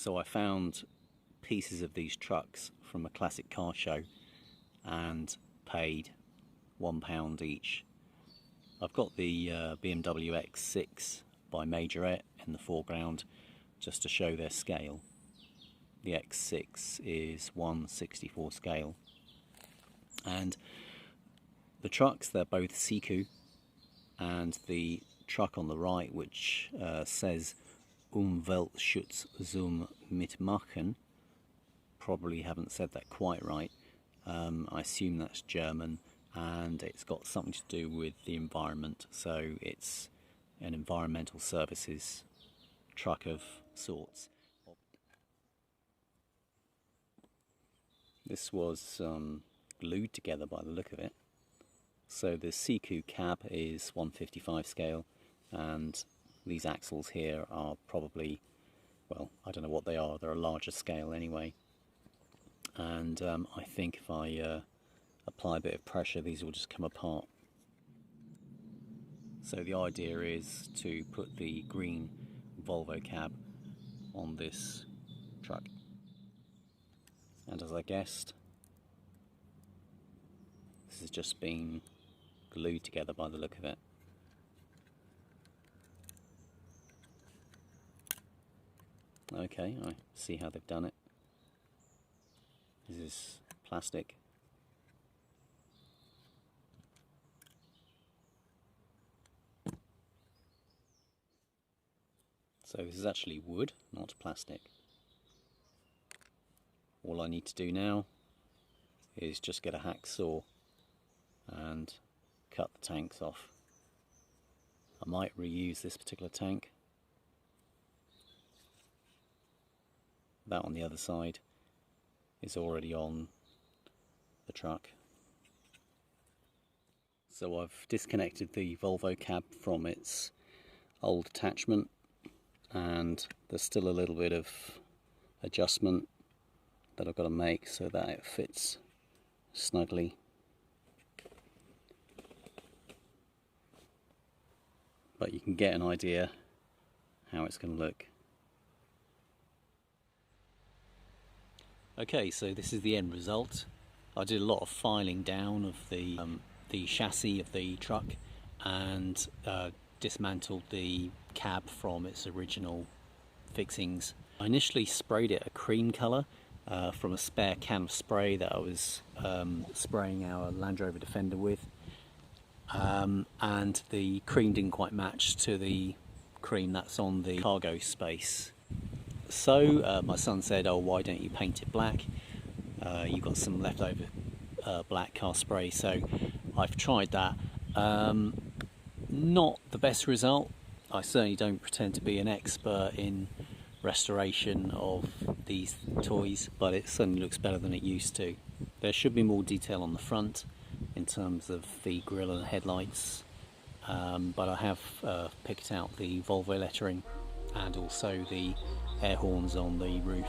So I found pieces of these trucks from a classic car show and paid £1 each. I've got the BMW X6 by Majorette in the foreground just to show their scale. The X6 is 1/64 scale, and the trucks, they're both Siku, and the truck on the right, which says Umweltschutz zum Mitmachen, probably haven't said that quite right. I assume that's German, and it's got something to do with the environment, so it's an environmental services truck of sorts. This was glued together by the look of it. So the Siku cab is 1/55 scale, and these axles here are probably, well, I don't know what they are, they're a larger scale anyway. And I think if I apply a bit of pressure, these will just come apart. So the idea is to put the green Volvo cab on this truck. And as I guessed, this has just been glued together by the look of it. Okay, I see how they've done it. This is plastic. So this is actually wood, not plastic. All I need to do now is just get a hacksaw and cut the tanks off. I might reuse this particular tank. That on the other side is already on the truck. So I've disconnected the Volvo cab from its old attachment, and there's still a little bit of adjustment that I've got to make so that it fits snugly. But you can get an idea how it's going to look. Okay, so this is the end result. I did a lot of filing down of the chassis of the truck and dismantled the cab from its original fixings. I initially sprayed it a cream colour from a spare can of spray that I was spraying our Land Rover Defender with, and the cream didn't quite match to the cream that's on the cargo space. So my son said, oh, why don't you paint it black? You've got some leftover black car spray. So I've tried that. Not the best result. I certainly don't pretend to be an expert in restoration of these toys, but it certainly looks better than it used to. There should be more detail on the front in terms of the grille and headlights, but I have picked out the Volvo lettering and also the air horns on the roof.